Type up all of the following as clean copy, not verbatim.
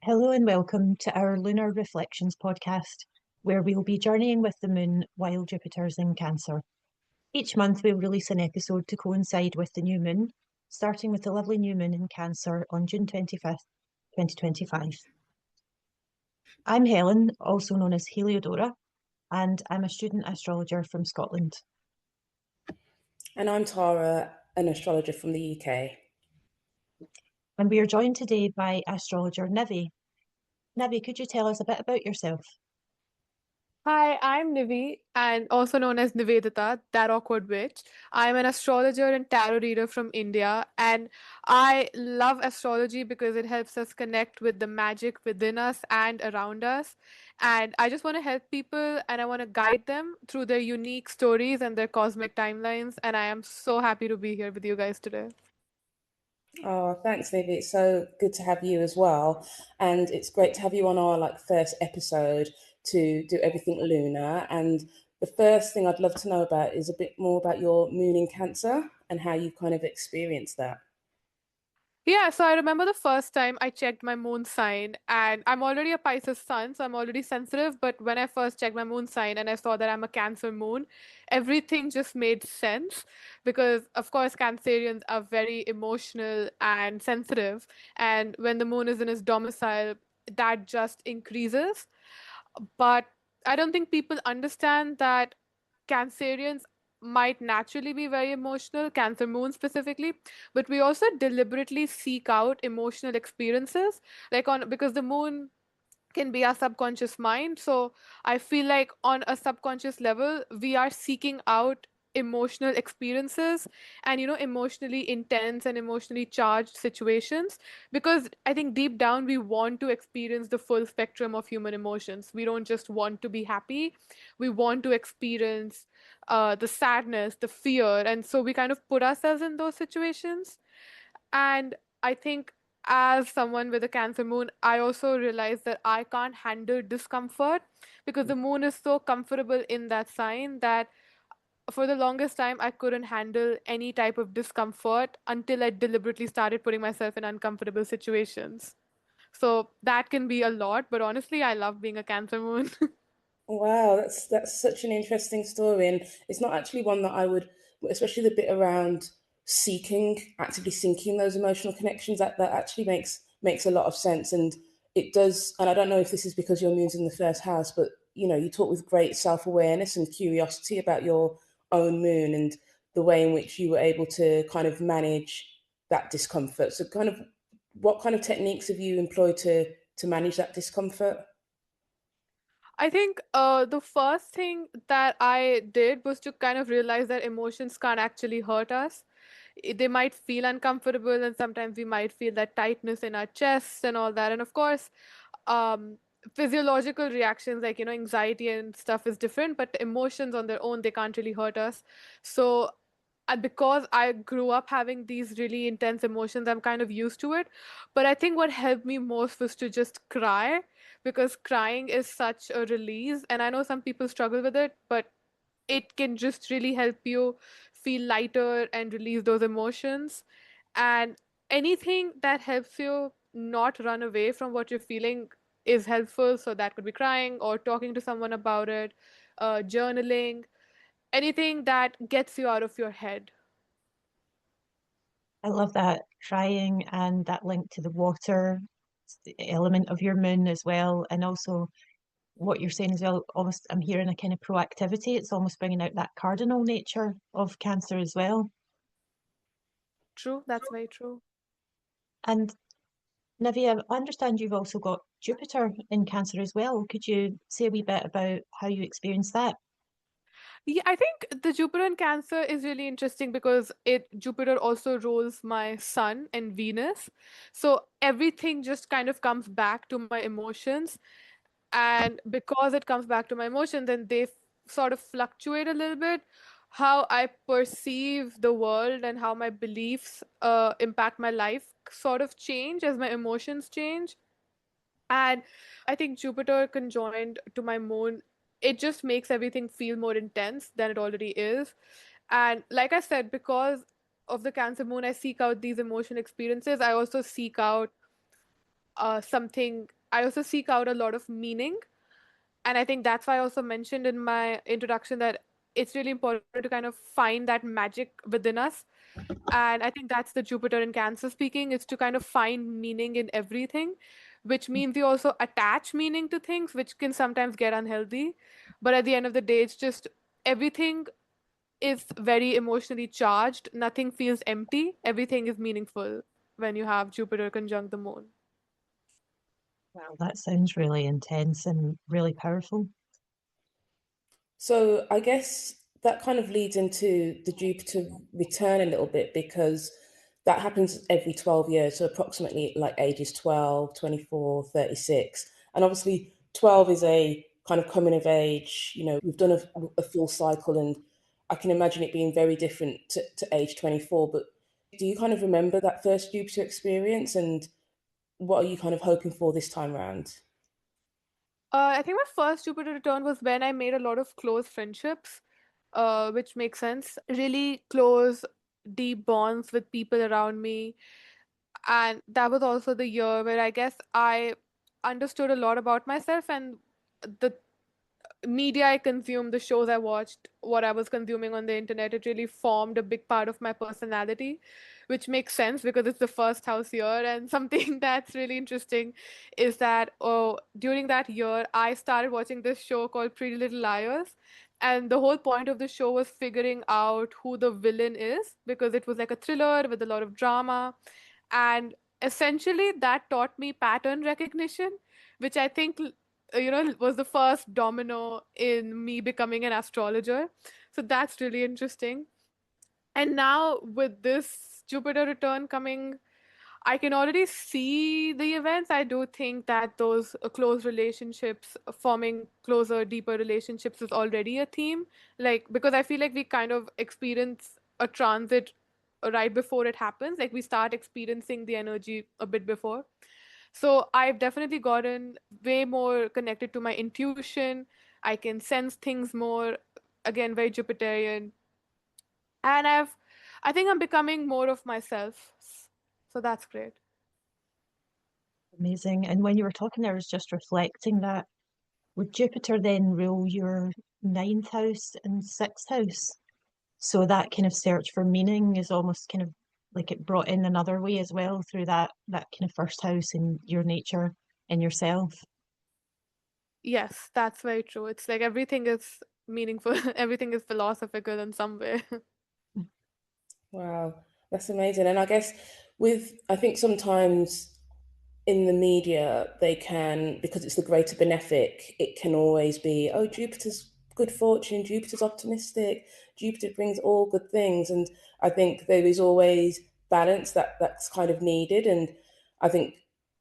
Hello and welcome to our Lunar Reflections podcast, where we'll be journeying with the moon while Jupiter's in Cancer. Each month, we'll release an episode to coincide with the new moon, starting with the lovely new moon in Cancer on June 25th, 2025. I'm Helen, also known as Heliodora, and I'm a student astrologer from Scotland. And I'm Tara, an astrologer from the UK. And we are joined today by astrologer Nivi. Nivi, could you tell us a bit about yourself? Hi, I'm Nivi, and also known as Nivedita, that awkward witch. I'm an astrologer and tarot reader from India, and I love astrology because it helps us connect with the magic within us and around us. And I just want to help people and I want to guide them through their unique stories and their cosmic timelines. And I am so happy to be here with you guys today. Oh, thanks, Nivi. It's so good to have you as well. And it's great to have you on our first episode to do everything lunar. And the first thing I'd love to know about is a bit more about your moon in Cancer and how you kind of experienced that. Yeah, so I remember the first time I checked my moon sign, and I'm already a Pisces sun, so I'm already sensitive. But when I first checked my moon sign and I saw that I'm a Cancer moon, everything just made sense because, of course, Cancerians are very emotional and sensitive. And when the moon is in its domicile, that just increases. But I don't think people understand that Cancerians might naturally be very emotional, Cancer moon specifically, but we also deliberately seek out emotional experiences, like on because the moon can be our subconscious mind. So I feel like on a subconscious level, we are seeking out emotional experiences and emotionally intense and emotionally charged situations, because I think deep down we want to experience the full spectrum of human emotions. We don't just want to be happy, we want to experience the sadness, the fear, and so we kind of put ourselves in those situations. And I think as someone with a Cancer moon, I also realize that I can't handle discomfort because the moon is so comfortable in that sign that for the longest time I couldn't handle any type of discomfort until I deliberately started putting myself in uncomfortable situations. So that can be a lot, but honestly, I love being a Cancer moon. Wow, that's such an interesting story, and it's not actually one that I would, especially the bit around actively seeking those emotional connections. That actually makes a lot of sense, and it does. And I don't know if this is because your moon's in the first house, but you talk with great self awareness and curiosity about your own moon and the way in which you were able to kind of manage that discomfort. So, what kind of techniques have you employed to manage that discomfort? I think the first thing that I did was to kind of realize that emotions can't actually hurt us. They might feel uncomfortable, and sometimes we might feel that tightness in our chests and all that. And of course, um, physiological reactions like anxiety and stuff is different, but emotions on their own, they can't really hurt us. So because I grew up having these really intense emotions, I'm kind of used to it. But I think what helped me most was to just cry, because crying is such a release. And I know some people struggle with it, but it can just really help you feel lighter and release those emotions. And anything that helps you not run away from what you're feeling is helpful. So that could be crying or talking to someone about it, journaling, anything that gets you out of your head. I love that crying and that link to the water element of your moon as well. And also what you're saying as well, almost I'm hearing a kind of proactivity. It's almost bringing out that cardinal nature of Cancer as well. True, that's very true. And Nivea, I understand you've also got Jupiter in Cancer as well. Could you say a wee bit about how you experienced that? Yeah, I think the Jupiter in Cancer is really interesting because it Jupiter also rules my Sun and Venus. So everything just kind of comes back to my emotions. And because it comes back to my emotions, then they sort of fluctuate a little bit. How I perceive the world and how my beliefs impact my life sort of change as my emotions change. And I think Jupiter conjoined to my moon, it just makes everything feel more intense than it already is. And like I said, because of the Cancer moon, I seek out these emotion experiences. I also seek out something, I also seek out a lot of meaning. And I think that's why I also mentioned in my introduction that it's really important to kind of find that magic within us. And I think that's the Jupiter in Cancer speaking, is to kind of find meaning in everything, which means you also attach meaning to things, which can sometimes get unhealthy. But at the end of the day, it's just everything is very emotionally charged. Nothing feels empty. Everything is meaningful when you have Jupiter conjunct the moon. Wow, that sounds really intense and really powerful. So I guess that kind of leads into the Jupiter return a little bit, because that happens every 12 years. So approximately like ages 12, 24, 36. And obviously 12 is a kind of coming of age. We've done a full cycle, and I can imagine it being very different to age 24. But do you kind of remember that first Jupiter experience, and what are you kind of hoping for this time around? I think my first Jupiter return was when I made a lot of close friendships, which makes sense. Really close, deep bonds with people around me. And that was also the year where I guess I understood a lot about myself and the media I consumed, the shows I watched, what I was consuming on the internet. It really formed a big part of my personality, which makes sense because it's the first house year. And something that's really interesting is that during that year, I started watching this show called Pretty Little Liars. And the whole point of the show was figuring out who the villain is, because it was like a thriller with a lot of drama. And essentially, that taught me pattern recognition, which I think was the first domino in me becoming an astrologer. So that's really interesting. And now with this Jupiter return coming, I can already see the events. I do think that those close relationships, forming closer, deeper relationships, is already a theme. Like, because I feel like we kind of experience a transit right before it happens. Like, we start experiencing the energy a bit before. So I've definitely gotten way more connected to my intuition. I can sense things more. Again, very Jupiterian. And I think I'm becoming more of myself. So that's great. Amazing. And when you were talking there, I was just reflecting that would Jupiter then rule your ninth house and sixth house? So that kind of search for meaning is almost kind of like it brought in another way as well through that kind of first house in your nature and yourself. Yes, that's very true. It's like everything is meaningful, everything is philosophical in some way. Wow, that's amazing. And I guess I think sometimes in the media, they can, because it's the greater benefic, it can always be, oh, Jupiter's good fortune, Jupiter's optimistic, Jupiter brings all good things. And I think there is always balance that's kind of needed. And I think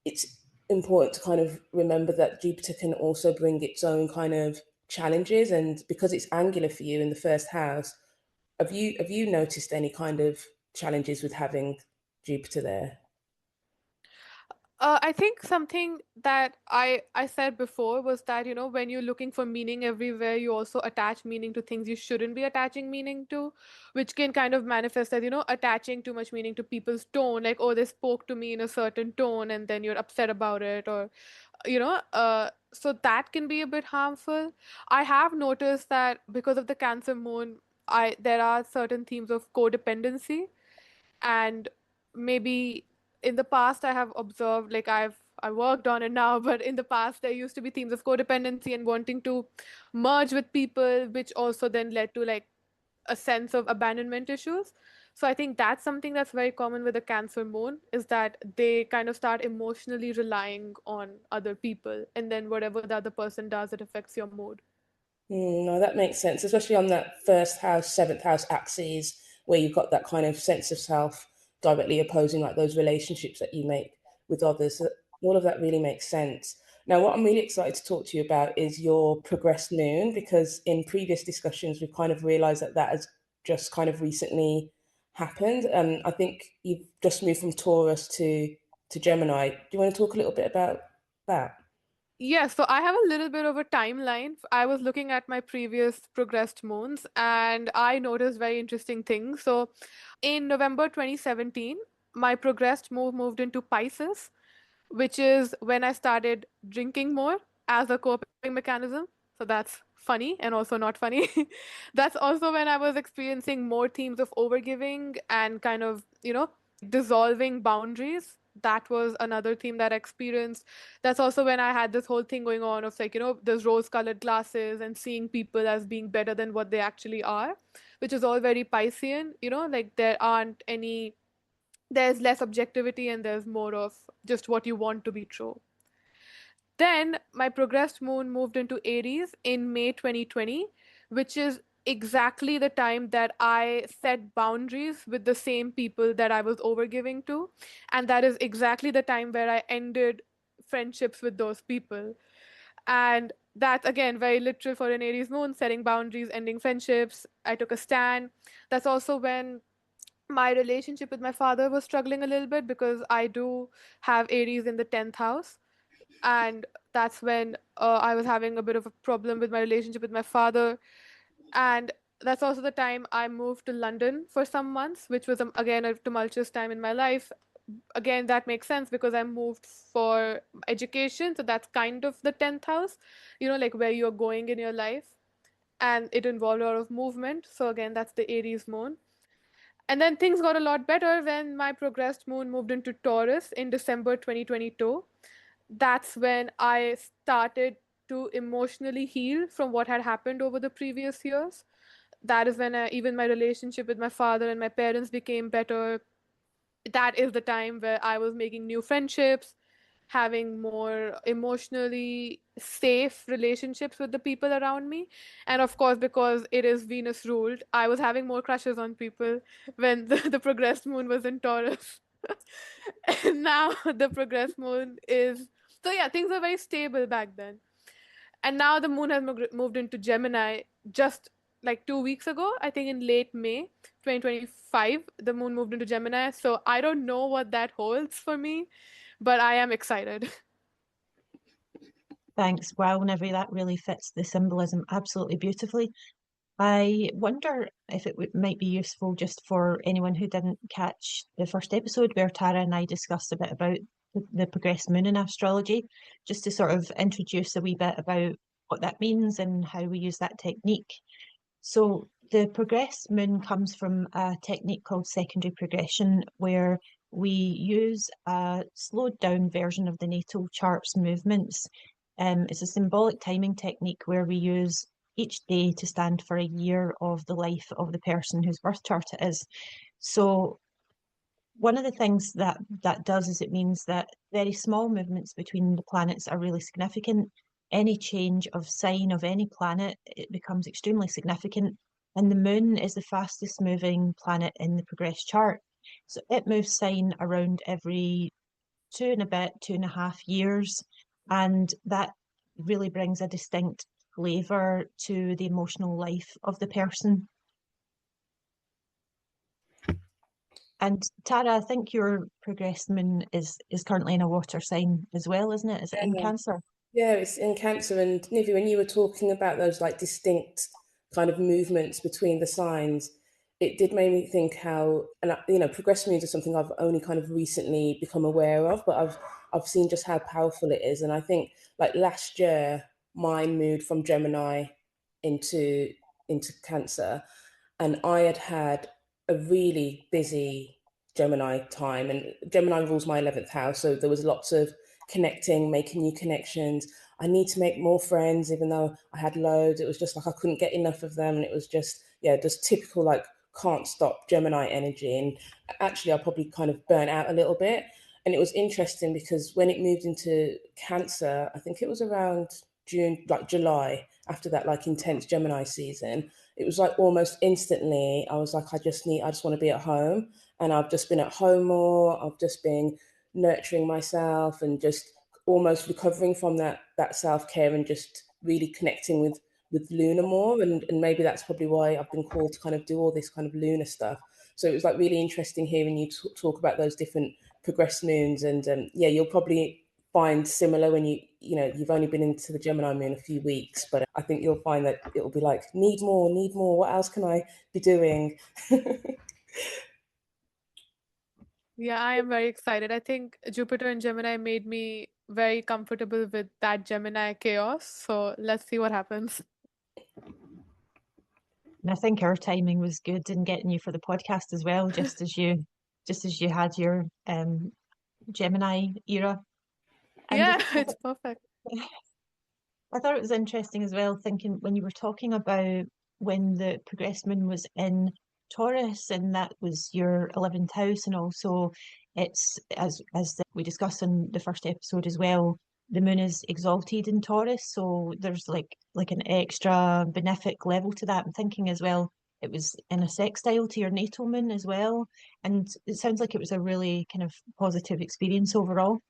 it's important to kind of remember that Jupiter can also bring its own kind of challenges. And because it's angular for you in the first house, have you noticed any kind of challenges with having Jupiter there? I think something that I said before was that, when you're looking for meaning everywhere, you also attach meaning to things you shouldn't be attaching meaning to, which can kind of manifest as, attaching too much meaning to people's tone, like, oh, they spoke to me in a certain tone, and then you're upset about it, or, so that can be a bit harmful. I have noticed that because of the Cancer moon, I there are certain themes of codependency, and maybe in the past I have observed, like, I worked on it now, but in the past there used to be themes of codependency and wanting to merge with people, which also then led to like a sense of abandonment issues. So I think that's something that's very common with the Cancer moon, is that they kind of start emotionally relying on other people, and then whatever the other person does, it affects your mood. No, that makes sense, especially on that first house, seventh house axes, where you've got that kind of sense of self directly opposing like those relationships that you make with others. So all of that really makes sense. Now, what I'm really excited to talk to you about is your progressed moon, because in previous discussions, we've kind of realized that that has just kind of recently happened. I think you've just moved from Taurus to Gemini. Do you want to talk a little bit about that? Yeah, so I have a little bit of a timeline. I was looking at my previous progressed moons and I noticed very interesting things. So in November 2017, my progressed moon moved into Pisces, which is when I started drinking more as a coping mechanism. So that's funny and also not funny. That's also when I was experiencing more themes of overgiving and kind of, dissolving boundaries. That was another theme that I experienced. That's also when I had this whole thing going on of like, those rose colored glasses and seeing people as being better than what they actually are, which is all very Piscean, like there's less objectivity and there's more of just what you want to be true. Then my progressed moon moved into Aries in May 2020, which is exactly the time that I set boundaries with the same people that I was overgiving to. And that is exactly the time where I ended friendships with those people. And that's again very literal for an Aries moon, setting boundaries, ending friendships. I took a stand. That's also when my relationship with my father was struggling a little bit because I do have Aries in the 10th house. And that's when I was having a bit of a problem with my relationship with my father. And that's also the time I moved to London for some months, which was again a tumultuous time in my life. Again, that makes sense because I moved for education. So that's kind of the 10th house, like where you're going in your life. And it involved a lot of movement. So again, that's the Aries moon. And then things got a lot better when my progressed moon moved into Taurus in December 2022. That's when I started to emotionally heal from what had happened over the previous years. That is when even my relationship with my father and my parents became better. That is the time where I was making new friendships, having more emotionally safe relationships with the people around me. And of course, because it is Venus ruled, I was having more crushes on people when the progressed moon was in Taurus. And now the progressed moon is. So, yeah, things were very stable back then. And now the moon has moved into Gemini just like 2 weeks ago. I think in late May 2025, the moon moved into Gemini. So I don't know what that holds for me, but I am excited. Thanks. Wow, Nivi, that really fits the symbolism absolutely beautifully. I wonder if it might be useful just for anyone who didn't catch the first episode where Tara and I discussed a bit about the progressed moon in astrology, just to sort of introduce a wee bit about what that means and how we use that technique. So the progressed moon comes from a technique called secondary progression, where we use a slowed down version of the natal chart's movements. It's a symbolic timing technique where we use each day to stand for a year of the life of the person whose birth chart it is. So one of the things that does is it means that very small movements between the planets are really significant. Any change of sign of any planet, it becomes extremely significant. And the moon is the fastest moving planet in the progress chart. So it moves sign around every 2.5 years. And that really brings a distinct flavour to the emotional life of the person. And Tara, I think your progressed moon is currently in a water sign as well, isn't it? Is it in Yeah. Cancer? Yeah, it's in Cancer. And Nivi, when you were talking about those like distinct kind of movements between the signs, it did make me think how, and progressive moons are something I've only kind of recently become aware of, but I've seen just how powerful it is. And I think like last year, mine moved from Gemini into Cancer, and I had a really busy Gemini time, and Gemini rules my 11th house, so there was lots of connecting, making new connections. I need to make more friends, even though I had loads. It was just like I couldn't get enough of them, and it was just just typical like can't stop Gemini energy. And actually, I probably kind of burnt out a little bit. And it was interesting because when it moved into Cancer, I think it was around June, like July, after that like intense Gemini season, it was like almost instantly I was like, I just want to be at home. And I've just been at home more. I've just been nurturing myself and just almost recovering from that self-care and just really connecting with Luna more. And maybe that's probably why I've been called to kind of do all this kind of Luna stuff. So it was like really interesting hearing you talk about those different progressed moons. And yeah, you'll probably find similar when you've only been into the Gemini moon a few weeks, but I think you'll find that it'll be like, need more, what else can I be doing? Yeah, I am very excited. I think Jupiter and Gemini made me very comfortable with that Gemini chaos. So let's see what happens. And I think our timing was good in getting you for the podcast as well, just as you had your Gemini era. And Yeah, it's perfect. I thought it was interesting as well, thinking when you were talking about when the progressed moon was in Taurus, and that was your 11th house, and also it's as we discussed in the first episode as well, the moon is exalted in Taurus, so there's like an extra benefic level to that. I'm thinking as well, it was in a sextile to your natal moon as well, and it sounds like it was a really kind of positive experience overall.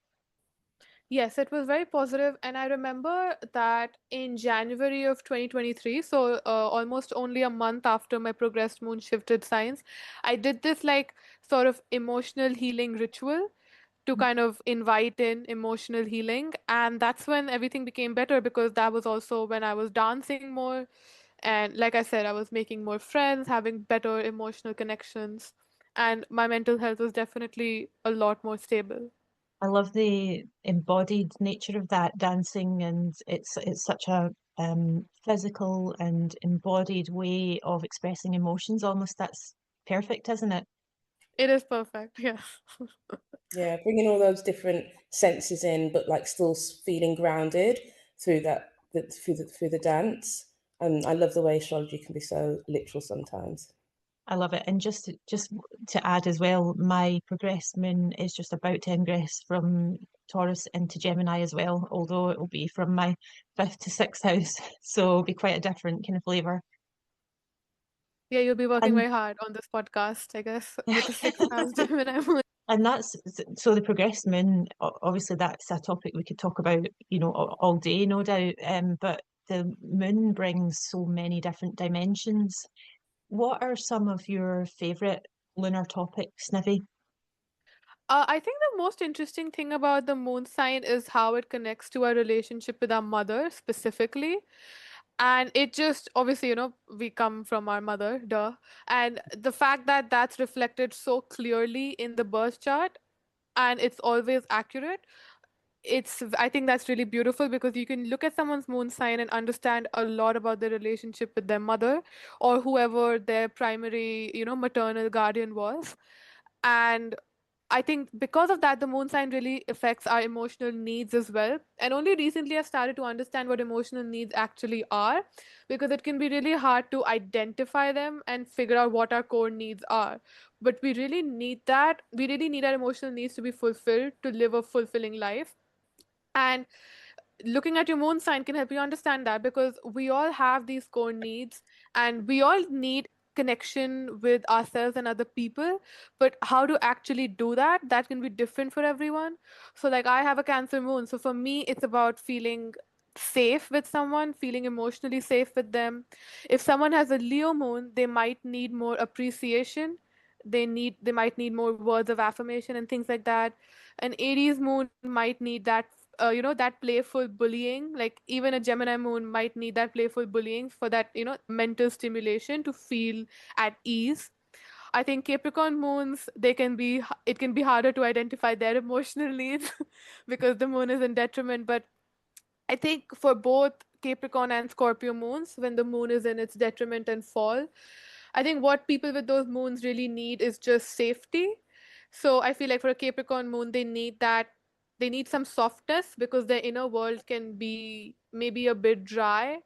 Yes, it was very positive, and I remember that in January of 2023, so almost only a month after my progressed moon shifted signs, I did this like sort of emotional healing ritual to kind of invite in emotional healing, and that's when everything became better because that was also when I was dancing more, and like I said, I was making more friends, having better emotional connections, and my mental health was definitely a lot more stable. I love the embodied nature of that dancing, and it's such a physical and embodied way of expressing emotions. Almost that's perfect, isn't it? It is perfect, yes. Yeah, bringing all those different senses in, but like still feeling grounded through through the dance. And I love the way astrology can be so literal sometimes. I love it. And just to add as well, my progressed moon is just about to ingress from Taurus into Gemini as well, although it will be from my fifth to sixth house, so it'll be quite a different kind of flavor. Yeah, you'll be working And very hard on this podcast, I guess, with the sixth house Gemini moon. And that's so the progressed moon, obviously that's a topic we could talk about, all day, no doubt. But the moon brings so many different dimensions. What are some of your favorite lunar topics, Nivi? I think the most interesting thing about the moon sign is how it connects to our relationship with our mother specifically. And it just obviously, we come from our mother, duh. And the fact that that's reflected so clearly in the birth chart and it's always accurate, I think that's really beautiful because you can look at someone's moon sign and understand a lot about their relationship with their mother or whoever their primary, maternal guardian was. And I think because of that, the moon sign really affects our emotional needs as well. And only recently I've started to understand what emotional needs actually are because it can be really hard to identify them and figure out what our core needs are. But we really need that. We really need our emotional needs to be fulfilled to live a fulfilling life. And looking at your moon sign can help you understand that because we all have these core needs and we all need connection with ourselves and other people, but how to actually do that can be different for everyone. So like I have a Cancer moon, so for me it's about feeling safe with someone, feeling emotionally safe with them. If someone has a Leo moon, they might need more appreciation, they might need more words of affirmation and things like that. An Aries moon might need that that playful bullying. Like even a Gemini moon might need that playful bullying for that mental stimulation to feel at ease. I think Capricorn moons, it can be harder to identify their emotional needs because the moon is in detriment. But I think for both Capricorn and Scorpio moons, when the moon is in its detriment and fall, I think what people with those moons really need is just safety. So I feel like for a Capricorn moon, they need some softness because their inner world can be maybe a bit dry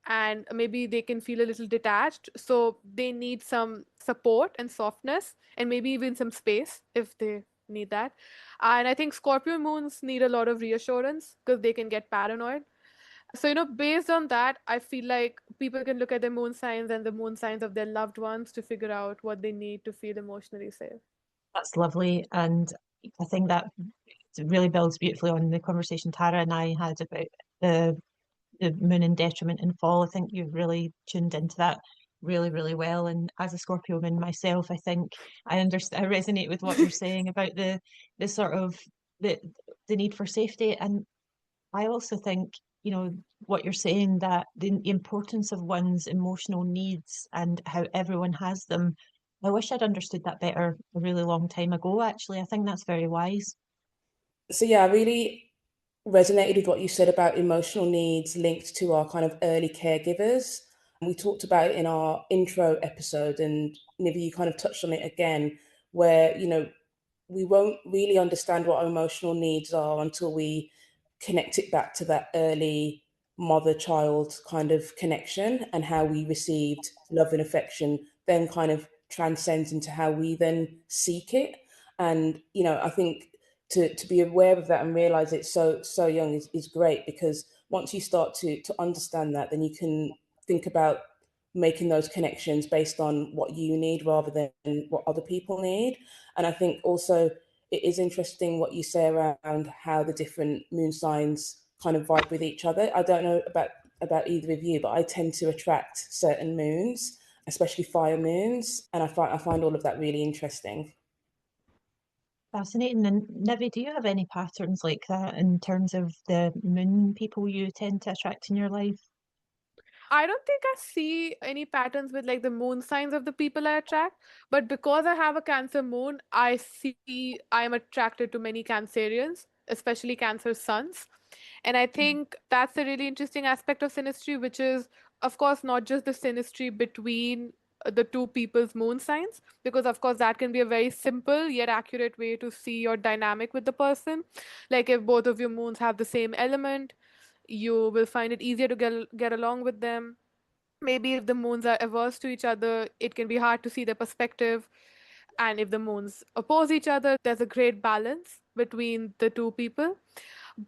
and maybe they can feel a little detached. So they need some support and softness and maybe even some space if they need that. And I think Scorpio moons need a lot of reassurance because they can get paranoid. So, based on that, I feel like people can look at their moon signs and the moon signs of their loved ones to figure out what they need to feel emotionally safe. That's lovely. And I think that really builds beautifully on the conversation Tara and I had about the the moon in detriment and fall. I think you've really tuned into that really, really well. And as a Scorpio moon myself, I think I resonate with what you're saying about the sort of the the need for safety. And I also think, you know, what you're saying, that the importance of one's emotional needs and how everyone has them. I wish I'd understood that better a really long time ago, actually. I think that's very wise. So yeah, I really resonated with what you said about emotional needs linked to our kind of early caregivers. We talked about it in our intro episode, and Nivi, you kind of touched on it again, where, you know, we won't really understand what our emotional needs are until we connect it back to that early mother child kind of connection, and how we received love and affection then kind of transcends into how we then seek it. And, you know, I think to be aware of that and realize it's so young is great, because once you start to understand that, then you can think about making those connections based on what you need rather than what other people need. And I think also it is interesting what you say around how the different moon signs kind of vibe with each other. I don't know about either of you, but I tend to attract certain moons, especially fire moons, and I find all of that really interesting. Fascinating. And Nivi, do you have any patterns like that in terms of the moon people you tend to attract in your life? I don't think I see any patterns with like the moon signs of the people I attract, but because I have a Cancer moon, I see I'm attracted to many Cancerians, especially Cancer suns. And I think that's a really interesting aspect of synastry, which is, of course, not just the synastry between the two people's moon signs, because, of course, that can be a very simple yet accurate way to see your dynamic with the person. Like if both of your moons have the same element, you will find it easier to get along with them. Maybe if the moons are averse to each other, it can be hard to see their perspective. And if the moons oppose each other, there's a great balance between the two people.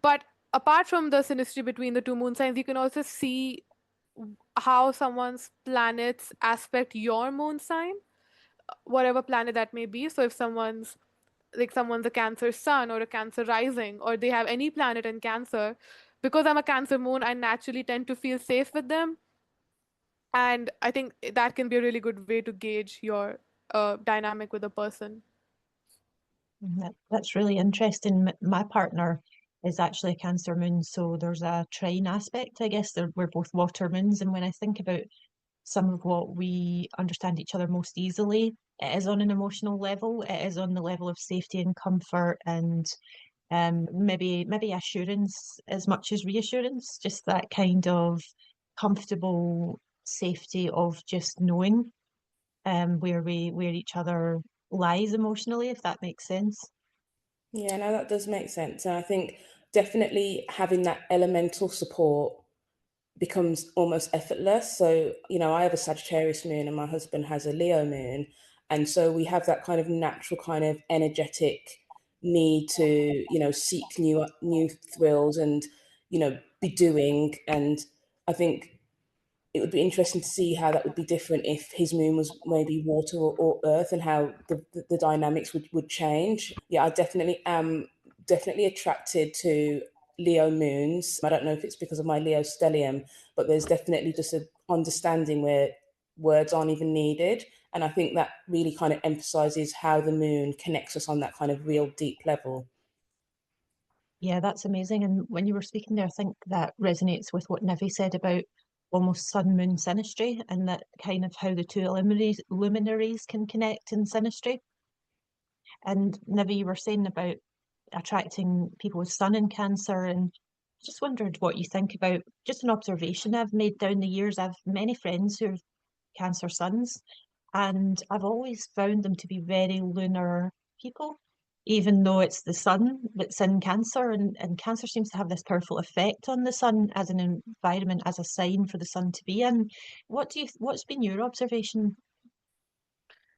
But apart from the synastry between the two moon signs, you can also see how someone's planets aspect your moon sign, whatever planet that may be. So if someone's a Cancer sun or a Cancer rising, or they have any planet in Cancer, because I'm a Cancer moon, I naturally tend to feel safe with them. And I think that can be a really good way to gauge your dynamic with a person. That's really interesting. My partner is actually a Cancer moon, so there's a trine aspect, I guess. We're both water moons. And when I think about some of what we understand each other most easily, it is on an emotional level. It is on the level of safety and comfort, and maybe assurance as much as reassurance, just that kind of comfortable safety of just knowing where each other lies emotionally, if that makes sense. Yeah, no, that does make sense. And I think definitely having that elemental support becomes almost effortless. So, you know, I have a Sagittarius moon and my husband has a Leo moon. And so we have that kind of natural kind of energetic need to, you know, seek new thrills and, you know, be doing. And I think it would be interesting to see how that would be different if his moon was maybe water or earth, and how the dynamics would change. Yeah, I definitely am definitely attracted to Leo moons. I don't know if it's because of my Leo stellium, but there's definitely just an understanding where words aren't even needed. And I think that really kind of emphasizes how the moon connects us on that kind of real deep level. Yeah, that's amazing. And when you were speaking there, I think that resonates with what Nivi said about almost sun moon synastry, and that kind of how the two luminaries can connect in synastry. And Nivi, you were saying about attracting people with sun in Cancer, and just wondered what you think about just an observation I've made down the years. I've many friends who have Cancer suns, and I've always found them to be very lunar people, even though it's the sun that's in Cancer, and Cancer seems to have this powerful effect on the sun as an environment, as a sign for the sun to be in. What's been your observation?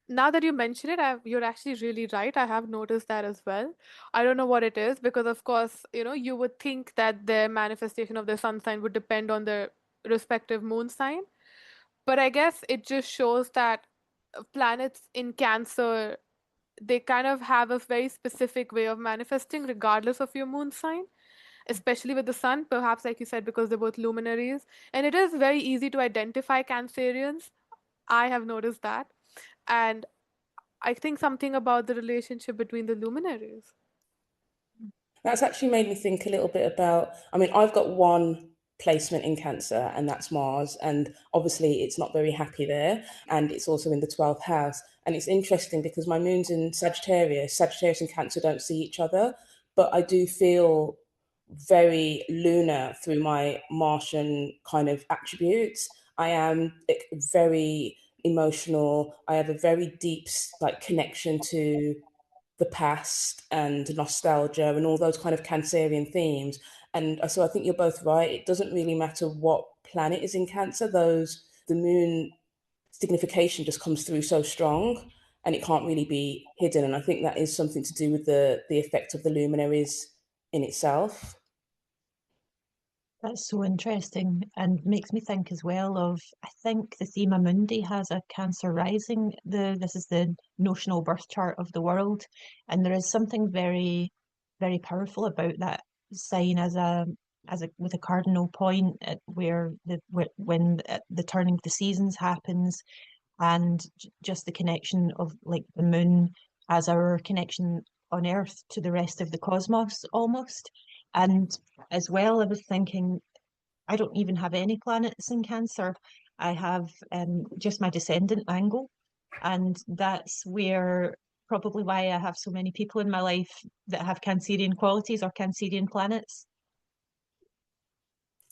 Now that you mention it, you're actually really right. I have noticed that as well. I don't know what it is because, of course, you would think that their manifestation of their sun sign would depend on their respective moon sign. But I guess it just shows that planets in Cancer, they kind of have a very specific way of manifesting regardless of your moon sign, especially with the sun, perhaps, like you said, because they're both luminaries. And it is very easy to identify Cancerians. I have noticed that. And I think something about the relationship between the luminaries. That's actually made me think a little bit about, I mean, I've got one placement in Cancer, and that's Mars. And obviously, it's not very happy there. And it's also in the 12th house. And it's interesting because my moon's in Sagittarius. Sagittarius and Cancer don't see each other. But I do feel very lunar through my Martian kind of attributes. I am like, very emotional. I have a very deep like connection to the past and nostalgia and all those kind of Cancerian themes. And so I think you're both right. It doesn't really matter what planet is in Cancer, the moon signification just comes through so strong and it can't really be hidden. And I think that is something to do with the effect of the luminaries in itself. That's so interesting and makes me think as well of, I think the Thema Mundi has a Cancer rising. This is the notional birth chart of the world, and there is something very, very powerful about that sign as a with a cardinal point at where when the turning of the seasons happens, and just the connection of like the moon as our connection on Earth to the rest of the cosmos almost. And as well, I was thinking, I don't even have any planets in Cancer. I have just my descendant angle. And that's where probably why I have so many people in my life that have Cancerian qualities or Cancerian planets.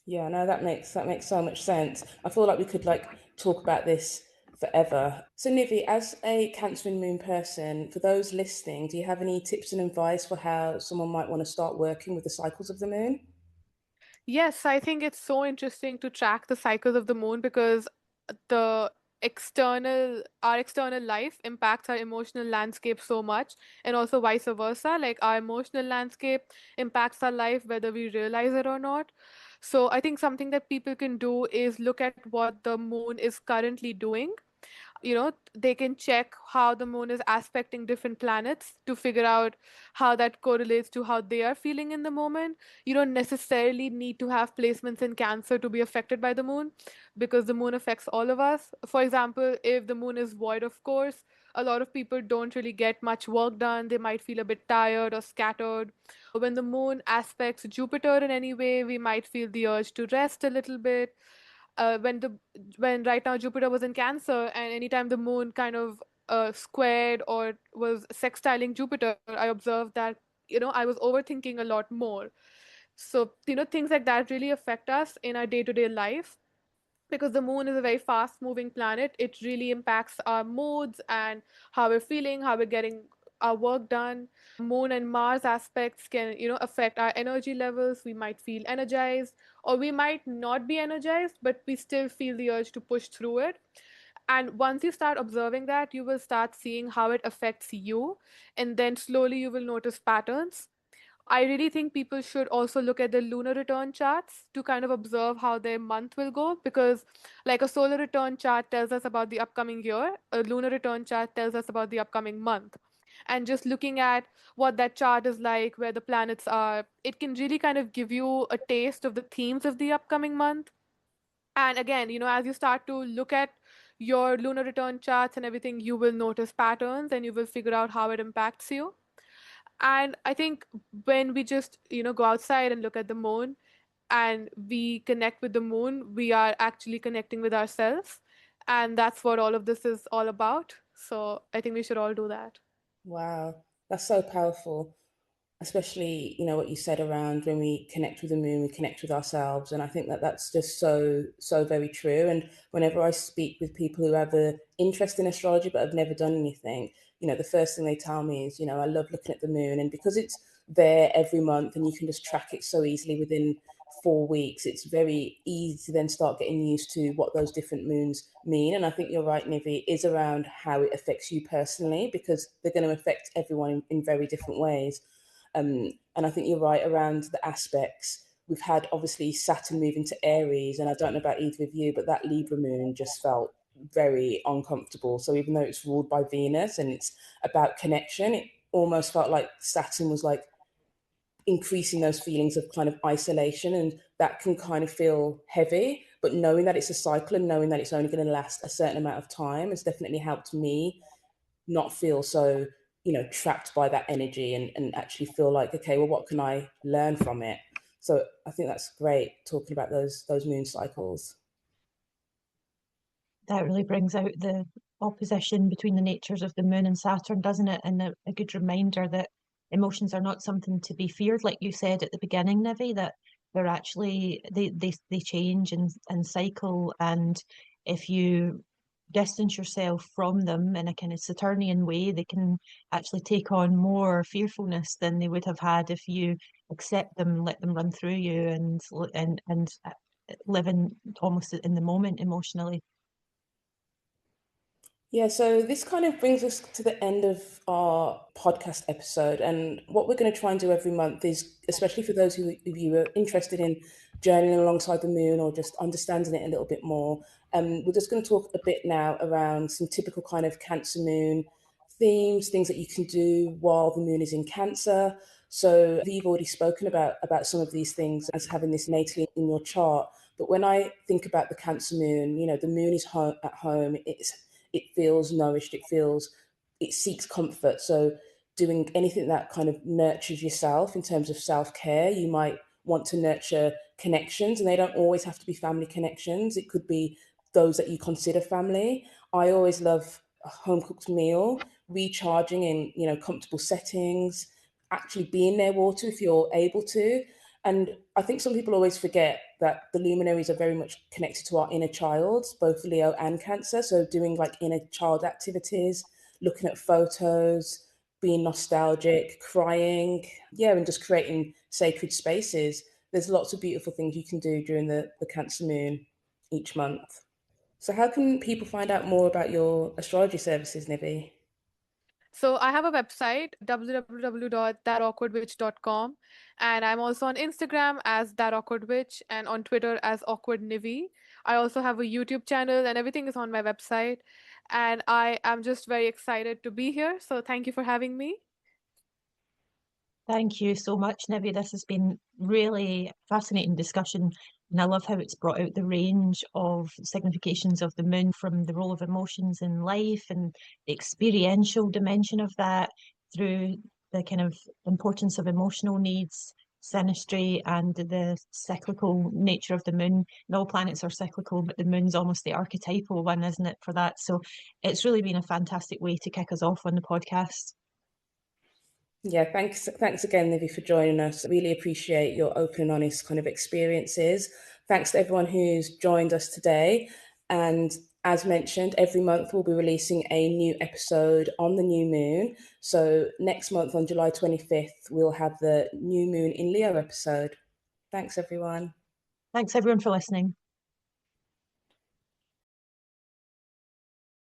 Yeah, no, that makes so much sense. I feel like we could like talk about this forever. So Nivi, as a Cancer and Moon person, for those listening, do you have any tips and advice for how someone might want to start working with the cycles of the moon? Yes, I think it's so interesting to track the cycles of the moon because the our external life impacts our emotional landscape so much, and also vice versa. Like our emotional landscape impacts our life whether we realize it or not. So I think something that people can do is look at what the moon is currently doing. They can check how the moon is aspecting different planets to figure out how that correlates to how they are feeling in the moment. You don't necessarily need to have placements in Cancer to be affected by the moon, because the moon affects all of us. For example, if the moon is void, of course, a lot of people don't really get much work done. They might feel a bit tired or scattered. When the moon aspects Jupiter in any way, we might feel the urge to rest a little bit. When right now Jupiter was in Cancer, and anytime the moon kind of squared or was sextiling Jupiter, I observed that I was overthinking a lot more. So things like that really affect us in our day-to-day life, because the moon is a very fast moving planet. It really impacts our moods and how we're feeling, how we're getting our work done. Moon and Mars aspects can affect our energy levels. We might feel energized, or we might not be energized, but we still feel the urge to push through it. And once you start observing that, you will start seeing how it affects you, and then slowly you will notice patterns. I really think people should also look at the lunar return charts to kind of observe how their month will go, because, like, a solar return chart tells us about the upcoming year, a lunar return chart tells us about the upcoming month. And just looking at what that chart is like, where the planets are, it can really kind of give you a taste of the themes of the upcoming month. And again, as you start to look at your lunar return charts and everything, you will notice patterns and you will figure out how it impacts you. And I think when we just, go outside and look at the moon and we connect with the moon, we are actually connecting with ourselves. And that's what all of this is all about. So I think we should all do that. Wow, that's so powerful. Especially what you said around when we connect with the moon, we connect with ourselves. And I think that that's just so very true. And whenever I speak with people who have an interest in astrology but have never done anything, the first thing they tell me is, I love looking at the moon. And because it's there every month and you can just track it so easily within 4 weeks, it's very easy to then start getting used to what those different moons mean. And I think you're right, Nivi, is around how it affects you personally, because they're going to affect everyone in very different ways. And I think you're right around the aspects. We've had obviously Saturn moving to Aries, and I don't know about either of you, but that Libra moon just felt very uncomfortable. So even though it's ruled by Venus and it's about connection, it almost felt like Saturn was like increasing those feelings of kind of isolation, and that can kind of feel heavy. But knowing that it's a cycle and knowing that it's only going to last a certain amount of time has definitely helped me not feel so trapped by that energy and actually feel like, okay, well, what can I learn from it? So I think that's great, talking about those moon cycles. That really brings out the opposition between the natures of the moon and Saturn, doesn't it? And a good reminder that emotions are not something to be feared, like you said at the beginning, Nivi, that they're actually they change and cycle, and if you distance yourself from them in a kind of Saturnian way, they can actually take on more fearfulness than they would have had if you accept them, let them run through you, and live in almost in the moment emotionally. Yeah, so this kind of brings us to the end of our podcast episode. And what we're going to try and do every month is, especially for those of you who are interested in journeying alongside the moon or just understanding it a little bit more, we're just going to talk a bit now around some typical kind of Cancer moon themes, things that you can do while the moon is in Cancer. So you've already spoken about some of these things as having this natally in your chart. But when I think about the Cancer moon, the moon is at home. It feels nourished, it seeks comfort. So doing anything that kind of nurtures yourself in terms of self-care. You might want to nurture connections, and they don't always have to be family connections. It could be those that you consider family. I always love a home cooked meal, recharging in comfortable settings, actually being near water if you're able to. And I think some people always forget that the luminaries are very much connected to our inner child, both Leo and Cancer. So doing like inner child activities, looking at photos, being nostalgic, crying, yeah, and just creating sacred spaces. There's lots of beautiful things you can do during the Cancer moon each month. So how can people find out more about your astrology services, Nivi? So I have a website, www.thatawkwardwitch.com, and I'm also on Instagram as thatawkwardwitch and on Twitter as awkwardnivi. I also have a YouTube channel, and everything is on my website. And I am just very excited to be here. So thank you for having me. Thank you so much, Nivi. This has been really fascinating discussion, and I love how it's brought out the range of significations of the moon, from the role of emotions in life and the experiential dimension of that, through the kind of importance of emotional needs, synastry, and the cyclical nature of the moon. And all planets are cyclical, but the moon's almost the archetypal one, isn't it, for that? So it's really been a fantastic way to kick us off on the podcast. Yeah, thanks again, Nivi, for joining us. Really appreciate your open and honest kind of experiences. Thanks to everyone who's joined us today. And as mentioned, every month we'll be releasing a new episode on the new moon. So next month on July 25th, we'll have the new moon in Leo episode. Thanks, everyone. Thanks, everyone, for listening.